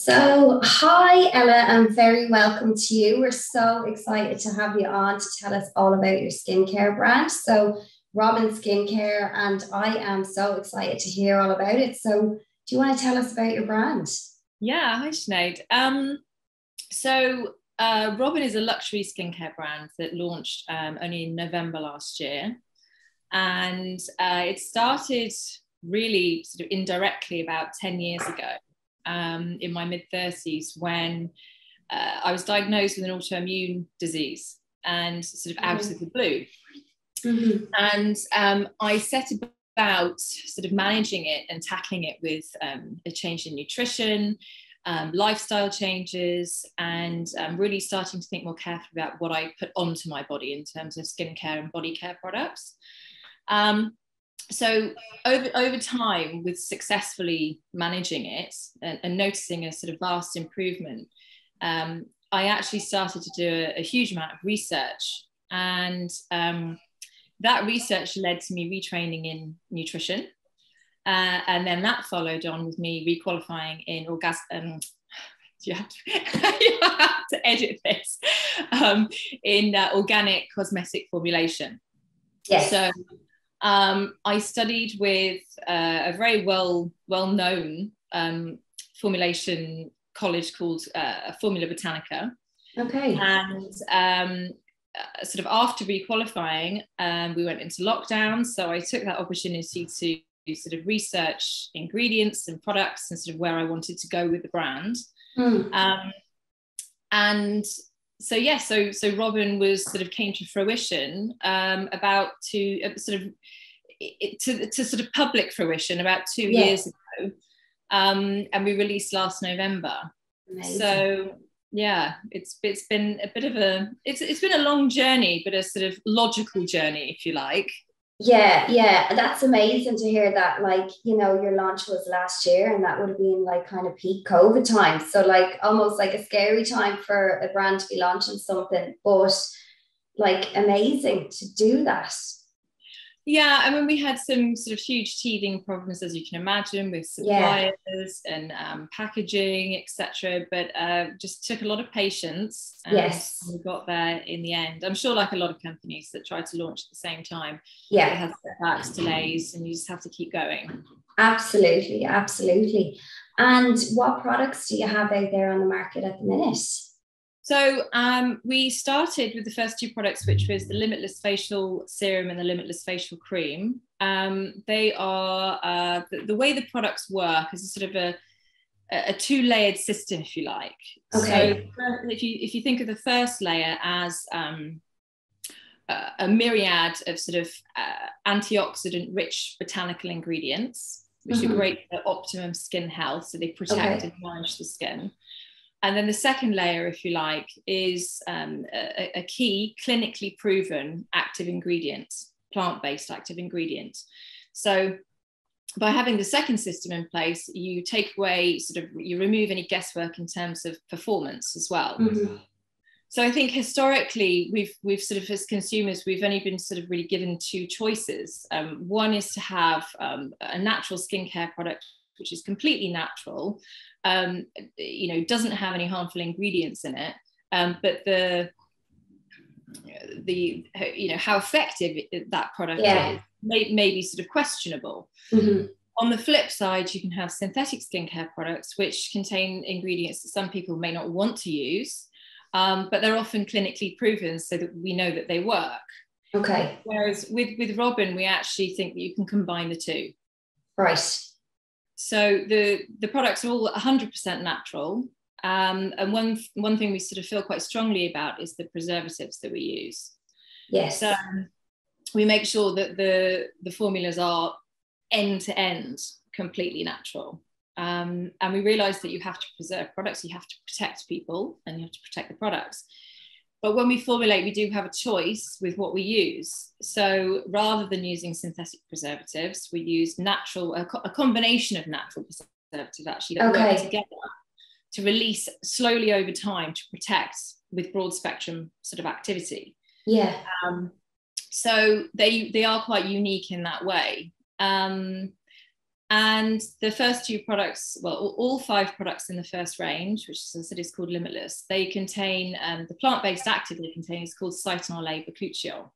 Hi Ella, and very welcome to you. We're so excited to have you on to tell us all about your skincare brand. Robyn Skincare, and I am so excited to hear all about it. Do you want to tell us about your brand? Yeah, hi Sinead. Robyn is a luxury skincare brand that launched only in November last year. And it started really sort of indirectly about 10 years ago, in my mid-30s, when I was diagnosed with an autoimmune disease and sort of out of the blue. Mm-hmm. And I set about sort of managing it and tackling it with a change in nutrition, lifestyle changes, and really starting to think more carefully about what I put onto my body in terms of skincare and body care products. So over time, with successfully managing it and noticing a sort of vast improvement, I actually started to do a huge amount of research, and that research led to me retraining in nutrition. And then that followed on with me requalifying in you have to edit this, in organic cosmetic formulation. Yes. So I studied with a very well-known formulation college called Formula Botanica. Okay. And sort of after requalifying, we went into lockdown. So I took that opportunity to sort of research ingredients and products and sort of where I wanted to go with the brand. And so Robyn was sort of came to fruition to public fruition about 2 years ago, and we released last November. Amazing. So yeah, it's been a bit of it's been a long journey, but a sort of logical journey, if you like. Yeah, that's amazing to hear that. Like, your launch was last year, and that would have been like kind of peak COVID time. So like almost like a scary time for a brand to be launching something, but like amazing to do that. Yeah, I mean, we had some sort of huge teething problems, as you can imagine, with suppliers and packaging, etc. But just took a lot of patience. And we got there in the end. I'm sure, like a lot of companies that try to launch at the same time, they have setbacks, delays, and you just have to keep going. Absolutely. And what products do you have out there on the market at the minute? So we started with the first two products, which was the Limitless Facial Serum and the Limitless Facial Cream. They are, the way the products work is a sort of a two-layered system, if you like. Okay. So if you think of the first layer as a myriad of sort of antioxidant-rich botanical ingredients, which are great for optimum skin health, so they protect and nourish the skin. And then the second layer, if you like, is a key clinically proven active ingredient, plant-based active ingredient. So by having the second system in place, you take away you remove any guesswork in terms of performance as well. So I think historically, we've sort of, as consumers, we've only been sort of really given two choices. One is to have a natural skincare product, which is completely natural, doesn't have any harmful ingredients in it, but how effective that product is may be sort of questionable. On the flip side, you can have synthetic skincare products which contain ingredients that some people may not want to use, but they're often clinically proven so that we know that they work. Okay. Whereas with Robyn, we actually think that you can combine the two. Right. So the products are all 100% natural. And one thing we sort of feel quite strongly about is the preservatives that we use. Yes. So we make sure that the formulas are end to end completely natural. And we realize that you have to preserve products, you have to protect people, and you have to protect the products. But when we formulate, we do have a choice with what we use. So rather than using synthetic preservatives, we use a combination of natural preservatives actually that work together to release slowly over time to protect with broad spectrum sort of activity. Yeah. So they are quite unique in that way. And the first two products, well, all 5 products in the first range, which as I said is called Limitless, they contain the plant-based active they contain is called Cytinol A bakuchiol.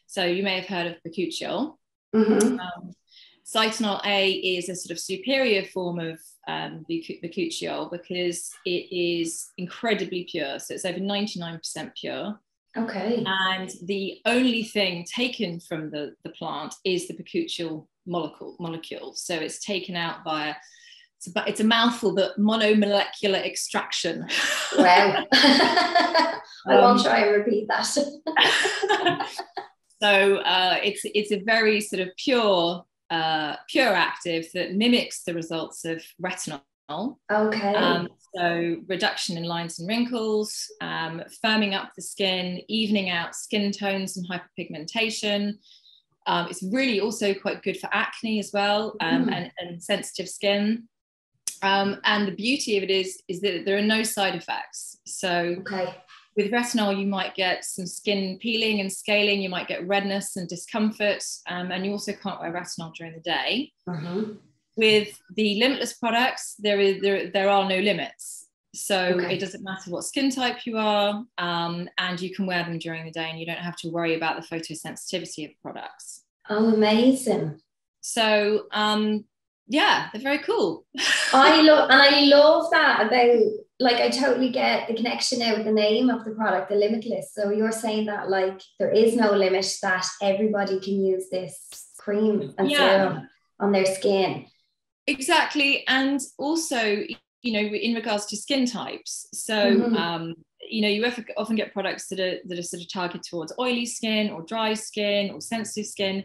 So you may have heard of bakuchiol. Cytinol A is a sort of superior form of bakuchiol because it is incredibly pure. So it's over 99% pure. Okay. And the only thing taken from the plant is the bakuchiol molecule. So it's taken out via, it's a mouthful, but monomolecular extraction. Wow. I won't try and repeat that. So it's a very sort of pure active that mimics the results of retinol. Okay. So reduction in lines and wrinkles, firming up the skin, evening out skin tones and hyperpigmentation. It's really also quite good for acne as well, and sensitive skin. And the beauty of it is that there are no side effects. So with retinol, you might get some skin peeling and scaling, you might get redness and discomfort, and you also can't wear retinol during the day. With the Limitless products, there are no limits. So it doesn't matter what skin type you are, and you can wear them during the day and you don't have to worry about the photosensitivity of products. Oh, amazing. So, yeah, they're very cool. I love that about, like, I totally get the connection now with the name of the product, the Limitless. So you're saying that, like, there is no limit, that everybody can use this cream and serum on their skin. Exactly. And also, you know, in regards to skin types. So, you know, you often get products that are sort of targeted towards oily skin or dry skin or sensitive skin.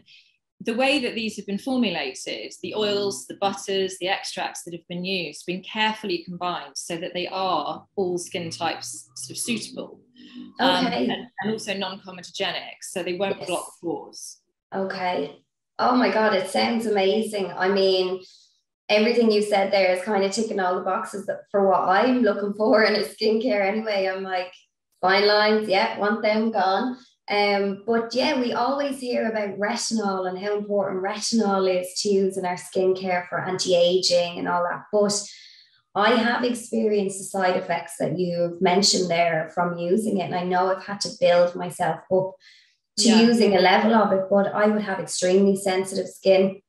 The way that these have been formulated, the oils, the butters, the extracts that have been used, been carefully combined so that they are all skin types sort of suitable. And also non-comedogenic, so they won't block pores. Okay. Oh my God, it sounds amazing. I mean, everything you said there is kind of ticking all the boxes for what I'm looking for in a skincare anyway. I'm like, fine lines, want them gone. But yeah, we always hear about retinol and how important retinol is to use in our skincare for anti-aging and all that. But I have experienced the side effects that you've mentioned there from using it. And I know I've had to build myself up to using a level of it, but I would have extremely sensitive skin.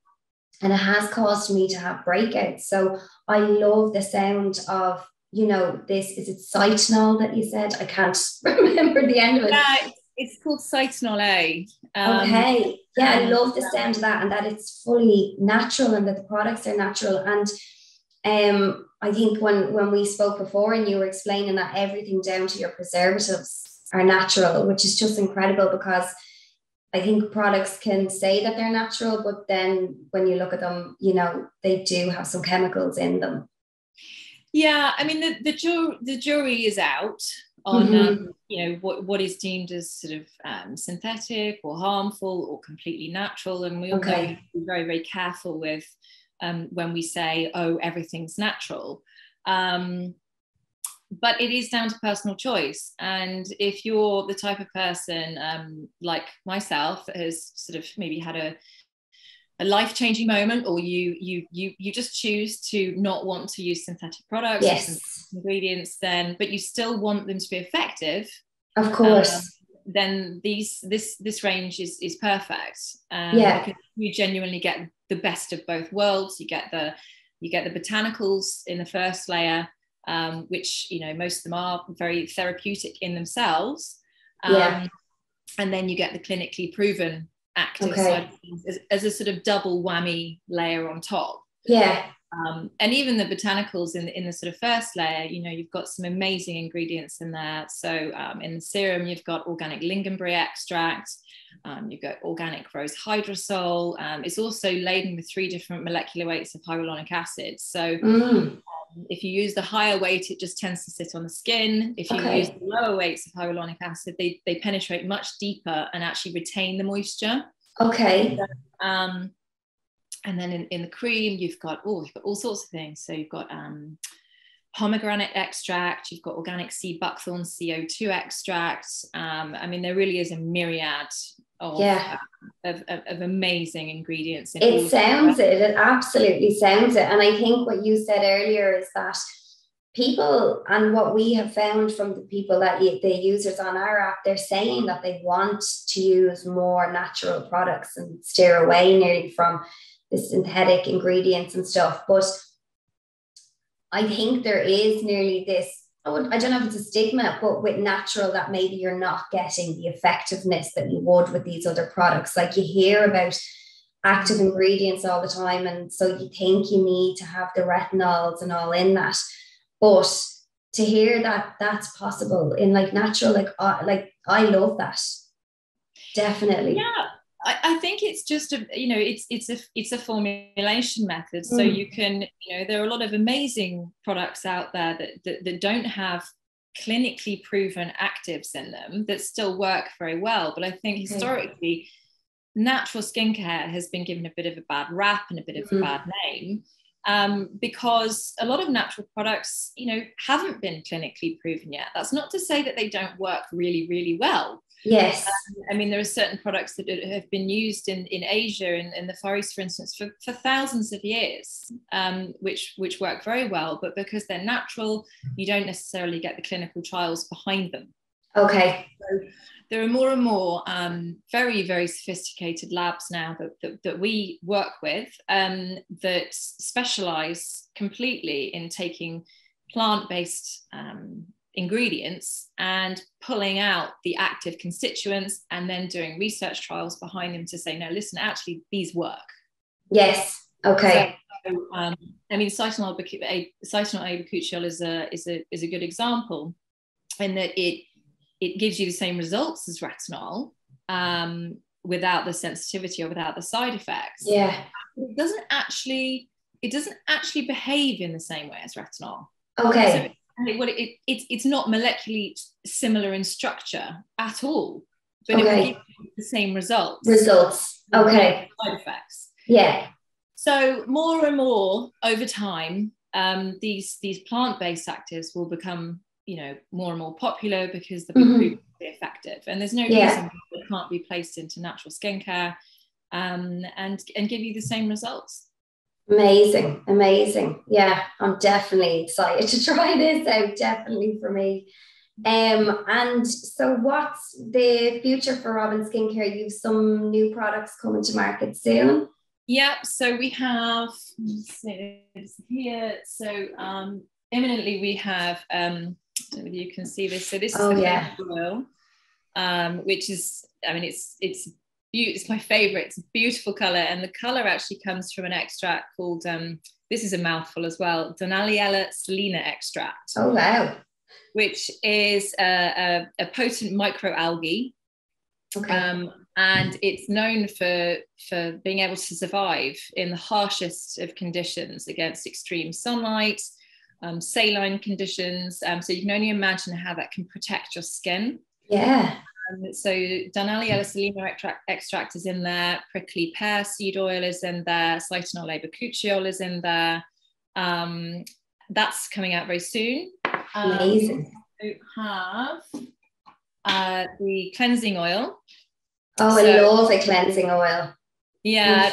And it has caused me to have breakouts. So I love the sound of, you know, this, is it Cytinol that you said? I can't remember the end of it. Yeah, it's called Cytinol A. Okay. Yeah, I love the sound of that, and that it's fully natural and that the products are natural. And I think when we spoke before and you were explaining that everything down to your preservatives are natural, which is just incredible, because I think products can say that they're natural, but then when you look at them, you know, they do have some chemicals in them. Yeah, I mean, the jury is out on you know, what is deemed as sort of synthetic or harmful or completely natural, and we all know we have to be very, very careful with when we say, oh, everything's natural. But it is down to personal choice. And if you're the type of person like myself that has sort of maybe had a life-changing moment, or you just choose to not want to use synthetic products or synthetic ingredients, then, but you still want them to be effective, of course, then this range is perfect. Because you genuinely get the best of both worlds. You get the botanicals in the first layer, which, you know, most of them are very therapeutic in themselves. And then you get the clinically proven active side of things as a sort of double whammy layer on top. And even the botanicals in the sort of first layer, you know, you've got some amazing ingredients in there. So in the serum, you've got organic lingonberry extract, you've got organic rose hydrosol. It's also laden with 3 different molecular weights of hyaluronic acid. So if you use the higher weight, it just tends to sit on the skin. If you use the lower weights of hyaluronic acid, they penetrate much deeper and actually retain the moisture. And then in the cream, you've got all sorts of things. So you've got pomegranate extract, you've got organic sea buckthorn CO2 extract. I mean, there really is a myriad of, Yeah. of amazing ingredients in It sounds it. It absolutely sounds it. And I think what you said earlier is that people, and what we have found from the people that the users on our app, they're saying that they want to use more natural products and steer away nearly from the synthetic ingredients and stuff. But I think there is nearly this, I don't know if it's a stigma, but with natural, that maybe you're not getting the effectiveness that you would with these other products. Like, you hear about active ingredients all the time, and so you think you need to have the retinols and all in that. But to hear that that's possible in like natural, like I love that. Definitely. Yeah. I think it's just it's a formulation method. So you can, there are a lot of amazing products out there that don't have clinically proven actives in them that still work very well. But I think historically, natural skincare has been given a bit of a bad rap and a bit of a bad name, because a lot of natural products, haven't been clinically proven yet. That's not to say that they don't work really, really well. Yes. I mean, there are certain products that have been used in Asia, in the Far East, for instance, for thousands of years, which work very well. But because they're natural, you don't necessarily get the clinical trials behind them. Okay. So there are more and more very, very sophisticated labs now that we work with, that specialize completely in taking plant-based ingredients and pulling out the active constituents and then doing research trials behind them to say, no, listen, actually these work. Yes. Okay. So, I mean, cytinol albuterol is a good example, in that it gives you the same results as retinol, without the sensitivity or without the side effects. Yeah. It doesn't actually behave in the same way as retinol. Okay. So it's not molecularly similar in structure at all, but it will give you the same results. Okay. Side effects. Yeah. So more and more over time, these plant-based actives will become, more and more popular because they'll be proved to be effective, and there's no reason they can't be placed into natural skincare, and give you the same results. Amazing. Yeah, I'm definitely excited to try this out, definitely for me. And so what's the future for Robyn Skincare? You've some new products coming to market soon? Yeah, so we have here. So imminently we have, I don't know if you can see this. So this is the oil, which is, I mean, it's my favorite. It's a beautiful color, and the color actually comes from an extract called, this is a mouthful as well, Donaliella salina extract. Oh wow! Which is a potent microalgae, and it's known for being able to survive in the harshest of conditions against extreme sunlight, saline conditions. So you can only imagine how that can protect your skin. Yeah. So Donaliella salina extract is in there, prickly pear seed oil is in there, cytinol albuterol is in there. That's coming out very soon. Amazing. We have the cleansing oil. Oh, I love a cleansing oil. Yeah,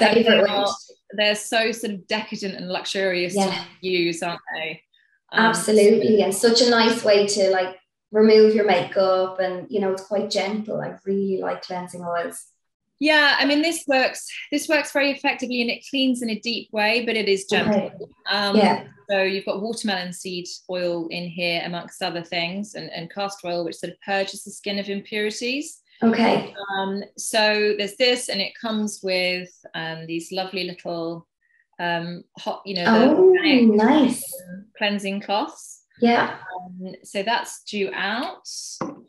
they're so sort of decadent and luxurious to use, aren't they? Absolutely, and such a nice way to like remove your makeup, and it's quite gentle. I really like cleansing oils. Yeah, I mean, this works very effectively, and it cleans in a deep way, but it is gentle. So you've got watermelon seed oil in here, amongst other things, and castor oil, which sort of purges the skin of impurities. Okay. So there's this, and it comes with these lovely little hot, nice cleansing cloths. Yeah. So that's due out,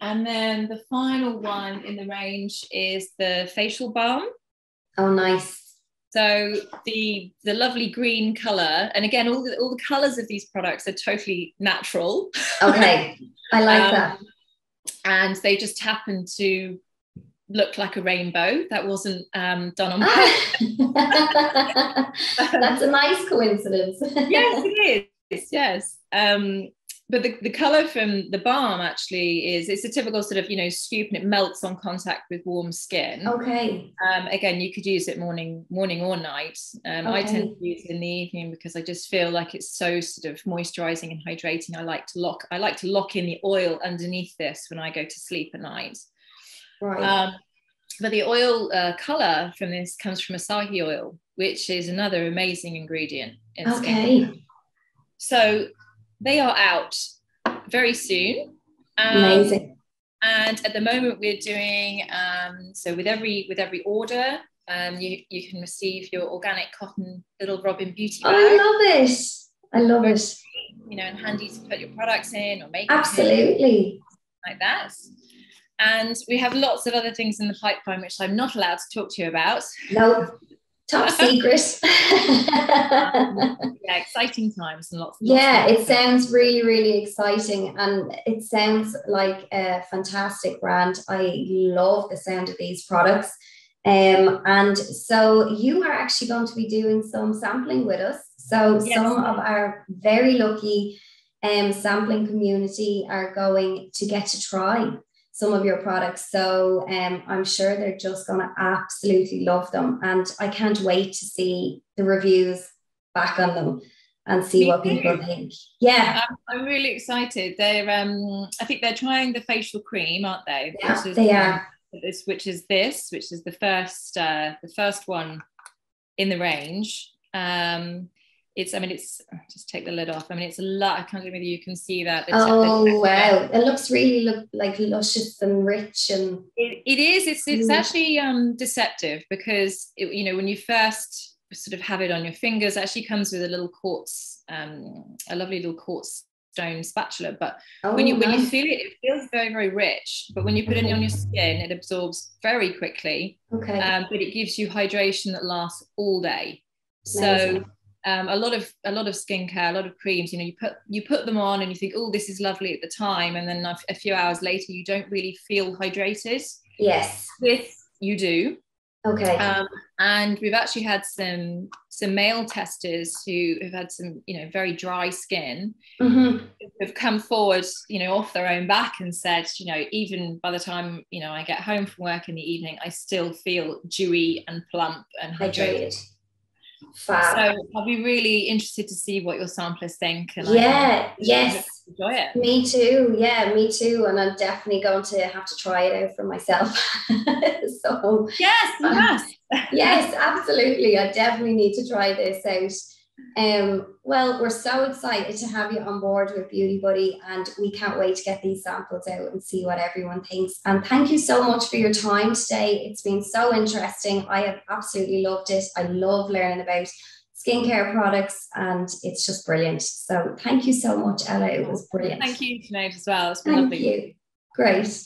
and then the final one in the range is the facial balm. Oh, nice. So the lovely green color, and again, all the colors of these products are totally natural. Okay, I like that. And they just happen to look like a rainbow. That wasn't done on purpose. That's a nice coincidence. Yes, it is. Yes. but the color from the balm actually it's a typical sort of, you know, scoop, and it melts on contact with warm skin. Okay. Again, you could use it morning or night. I tend to use it in the evening because I just feel like it's so sort of moisturizing and hydrating. I like to lock in the oil underneath this when I go to sleep at night. Right. But the oil color from this comes from asahi oil, which is another amazing ingredient in skincare. So they are out very soon. Amazing. And at the moment we're doing, so with every order, you can receive your organic cotton little Robyn beauty bag. I love it. I love it. You know, and handy to put your products in or make absolutely like that. And we have lots of other things in the pipeline, which I'm not allowed to talk to you about. No, top secret. Yeah, exciting times and lots. Yeah, it sounds really, really exciting, and it sounds like a fantastic brand. I love the sound of these products. And so you are actually going to be doing some sampling with us. So yes, some of our very lucky sampling community are going to get to try some of your products. So I'm sure they're just going to absolutely love them. And I can't wait to see the reviews back on them and see what people think. Yeah. I'm really excited. They're I think they're trying the facial cream, aren't they? Yeah, they are. Which is the first one in the range. It's just take the lid off. I mean, it's a lot. I can't remember whether you can see that. Oh wow, it looks really like luscious and rich, and it is. It's actually deceptive because you know, when you first sort of have it on your fingers, it actually comes with a little quartz, a lovely little quartz stone spatula. But when you feel it, it feels very, very rich. But when you put it on your skin, it absorbs very quickly. Okay. But it gives you hydration that lasts all day. Amazing. So a lot of skincare, a lot of creams, you know, you put them on and you think, oh, this is lovely at the time, and then a few hours later you don't really feel hydrated. Yes. This you do. Okay. And we've actually had some male testers who have had some, you know, very dry skin, have come forward, you know, off their own back and said, you know, even by the time, you know, I get home from work in the evening, I still feel dewy and plump and hydrated. Fab. So I'll be really interested to see what your samplers think. And yes, enjoy it. Me too. Yeah, me too. And I'm definitely going to have to try it out for myself. So yes, you must. Yes, absolutely. I definitely need to try this out. Well, we're so excited to have you on board with Beauty Buddy, and we can't wait to get these samples out and see what everyone thinks. And thank you so much for your time today. It's been so interesting. I have absolutely loved it. I love learning about skincare products, and it's just brilliant. So thank you so much, Ella. It was brilliant. Thank you, Sinead, as well. It's been lovely. Thank you. Great.